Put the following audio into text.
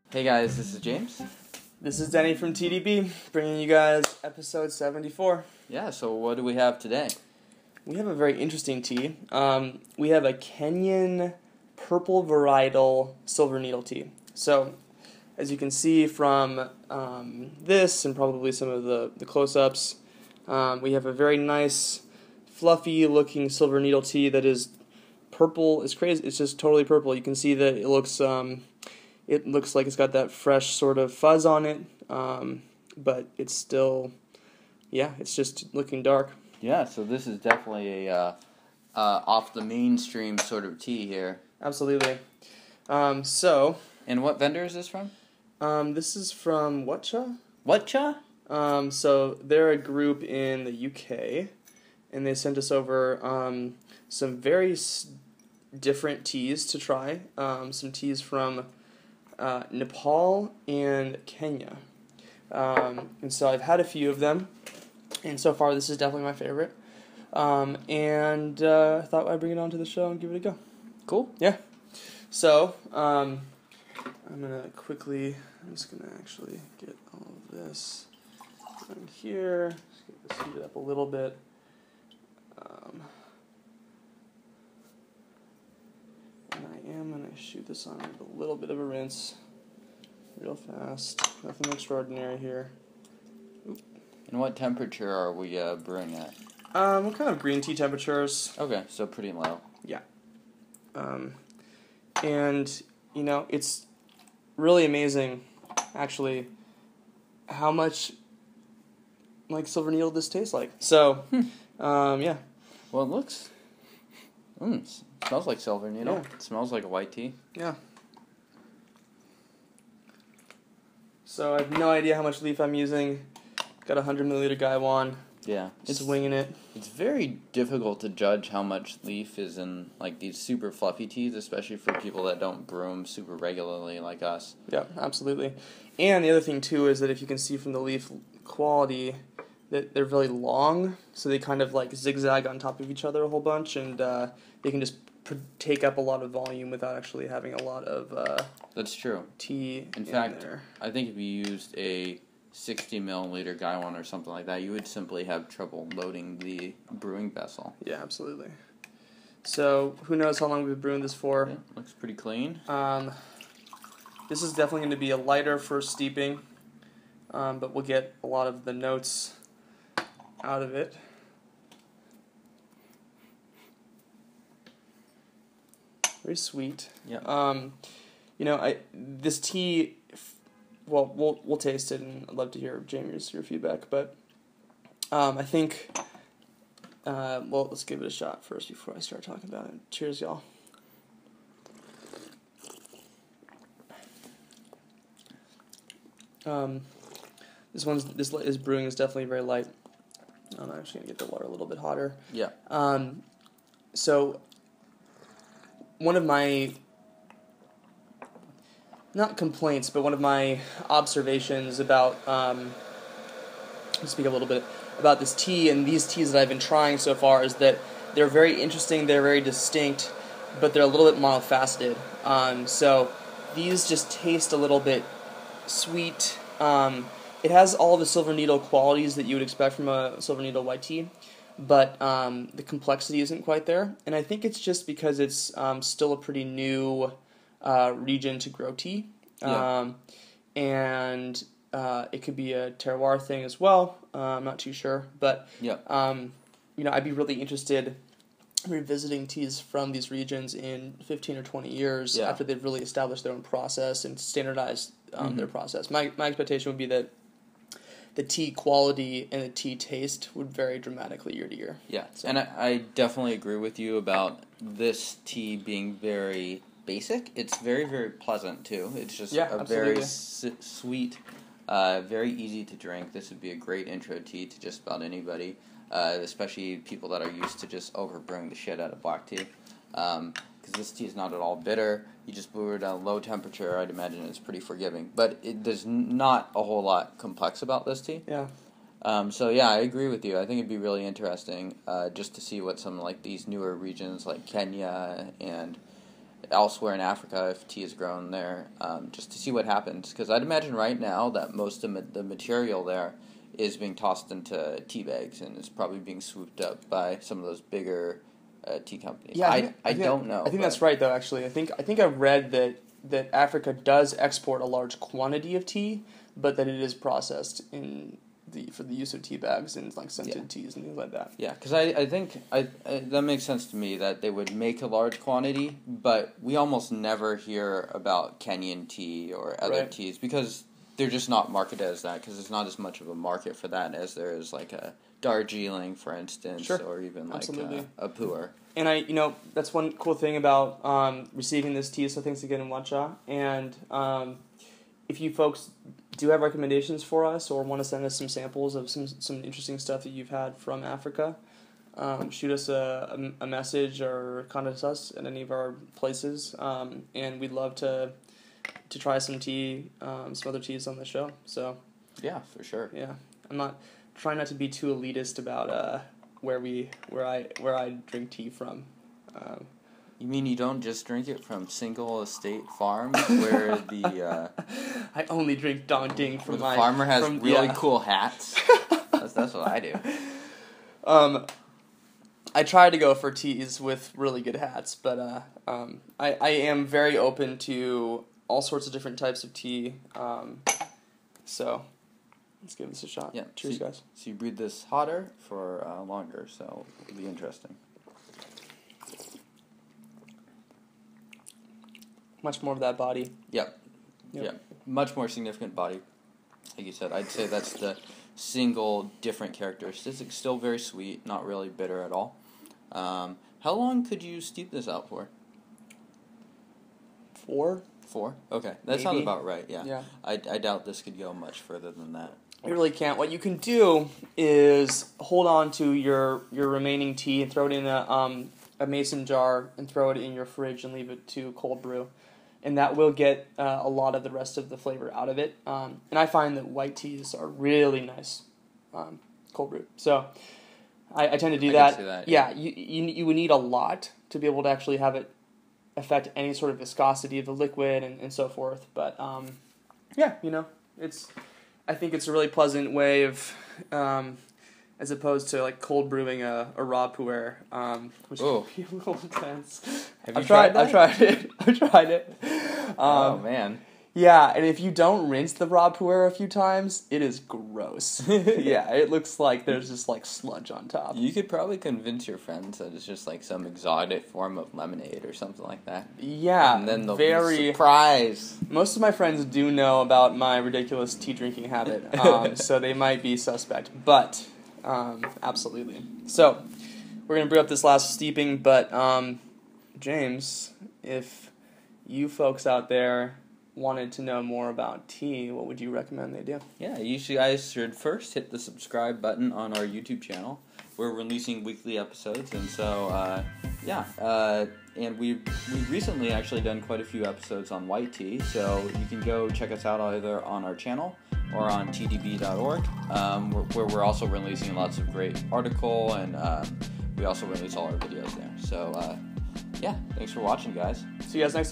Hey guys, this is James. This is Denny from TeaDB, bringing you guys episode 74. Yeah, so what do we have today? We have a very interesting tea. We have a Kenyan purple varietal silver needle tea. So, as you can see from this and probably some of the close-ups, we have a very nice, fluffy-looking silver needle tea that is purple. It's crazy. It's just totally purple. You can see that it looks like it's got that fresh sort of fuzz on it, but it's still, it's just looking dark. Yeah, so this is definitely a off the mainstream sort of tea here. Absolutely. And what vendor is this from? This is from Whatcha? Whatcha? So they're a group in the UK, and they sent us over some very different teas to try. Some teas from Nepal and Kenya. And so I've had a few of them, and so far this is definitely my favorite. And I thought I'd bring it onto the show and give it a go. Cool. Yeah. So, I'm just gonna actually get all of this in here. Just get this heated up a little bit. And I am gonna shoot this on with a little bit of a rinse, real fast. Nothing extraordinary here. Oop. And what temperature are we brewing at? What kind of green tea temperatures? Okay, so pretty low. Yeah. And, it's really amazing, actually, how much, silver needle this tastes like. So, yeah. Well, it looks... smells like silver needle. Yeah. It smells like a white tea. Yeah. So, I have no idea how much leaf I'm using. Got a 100 milliliter Gaiwan. Yeah. Just winging it. It's very difficult to judge how much leaf is in these super fluffy teas, especially for people that don't brew them super regularly like us. Yeah, absolutely. And the other thing too is that if you can see from the leaf quality that they're really long, so they kind of zigzag on top of each other a whole bunch, and they can just take up a lot of volume without actually having a lot of That's true. tea in fact there. I think if you used a 60 milliliter Gaiwan or something like that, you would simply have trouble loading the brewing vessel. Yeah, absolutely. So, who knows how long we've been brewing this for. Yeah, looks pretty clean. This is definitely going to be a lighter first steeping, but we'll get a lot of the notes out of it. Very sweet. Yeah. This tea... Well, we'll taste it, and I'd love to hear your feedback. But I think, let's give it a shot first before I start talking about it. Cheers, y'all. This brewing is definitely very light. I'm actually gonna get the water a little bit hotter. Yeah. So one of my, not complaints, but one of my observations about, speak a little bit about this tea and these teas that I've been trying so far is that they're very interesting, they're very distinct, but they're a little bit monofaceted. So these just taste a little bit sweet. It has all the silver needle qualities that you would expect from a silver needle white tea, but the complexity isn't quite there. And I think it's just because it's still a pretty new region to grow tea. Yeah. And it could be a terroir thing as well. I'm not too sure, but yeah. I'd be really interested in revisiting teas from these regions in 15 or 20 years after they've really established their own process and standardized their process. My expectation would be that the tea quality and the tea taste would vary dramatically year to year. Yeah, so. And I definitely agree with you about this tea being very basic. It's very, very pleasant, too. It's just very sweet, very easy to drink. This would be a great intro tea to just about anybody, especially people that are used to just overbrewing the shit out of black tea. Because this tea is not at all bitter. You just brew it at a low temperature. I'd imagine it's pretty forgiving. But there's not a whole lot complex about this tea. Yeah. So yeah, I agree with you. I think it'd be really interesting just to see what some these newer regions like Kenya and elsewhere in Africa if tea is grown there, just to see what happens. Because I'd imagine right now that most of the material there is being tossed into tea bags and is probably being swooped up by some of those bigger tea companies. Yeah, I don't know. I think that's right, though. Actually, I think I read that Africa does export a large quantity of tea, but that it is processed for the use of tea bags and like scented teas and things like that. Yeah, because I think that makes sense to me that they would make a large quantity, but we almost never hear about Kenyan tea or other teas because they're just not marketed as that, because there's not as much of a market for that as there is like a Darjeeling, for instance, or even like a pu'er. And that's one cool thing about receiving this tea. So thanks again, Wacha. And if you folks do have recommendations for us or want to send us some samples of some interesting stuff that you've had from Africa, shoot us a message or contact us at any of our places, and we'd love to try some tea, some other teas on the show. So yeah, for sure. Yeah, I'm trying not to be too elitist about where I drink tea from. You mean you don't just drink it from single estate farms where the I only drink Dong-Ding from the farmer has really cool hats? That's what I do. I try to go for teas with really good hats, but I am very open to all sorts of different types of tea. So let's give this a shot. Yeah. Cheers, guys. So you brewed this hotter for longer, so it'll be interesting. Much more of that body. Yep. Much more significant body. Like you said, I'd say that's the single different characteristic. Still very sweet, not really bitter at all. How long could you steep this out for? 4? 4? Okay. That sounds about right, yeah. I doubt this could go much further than that. It really can't. What you can do is hold on to your remaining tea and throw it in a mason jar and throw it in your fridge and leave it to cold brew. And that will get a lot of the rest of the flavor out of it. And I find that white teas are really nice cold brew. So I tend to do that. Can see that. Yeah, you would need a lot to be able to actually have it affect any sort of viscosity of the liquid and so forth. But I think it's a really pleasant way of, as opposed to like cold brewing a raw pu'er, which can be a little intense. Have you tried that? I've tried it. Oh man. Yeah, and if you don't rinse the raw pu'er a few times, it is gross. Yeah, it looks like there's just like sludge on top. You could probably convince your friends that it's just like some exotic form of lemonade or something like that. Yeah, and then they'll be surprised. Most of my friends do know about my ridiculous tea drinking habit, so they might be suspect, but absolutely. So we're gonna brew up this last steeping, but James, if you folks out there wanted to know more about tea, what would you recommend they do? Yeah, you guys should first hit the subscribe button on our YouTube channel. We're releasing weekly episodes, and so, and we've recently actually done quite a few episodes on white tea, so you can go check us out either on our channel or on TeaDB.org, where we're also releasing lots of great article, and we also release all our videos there. So, thanks for watching, guys. See you guys next time.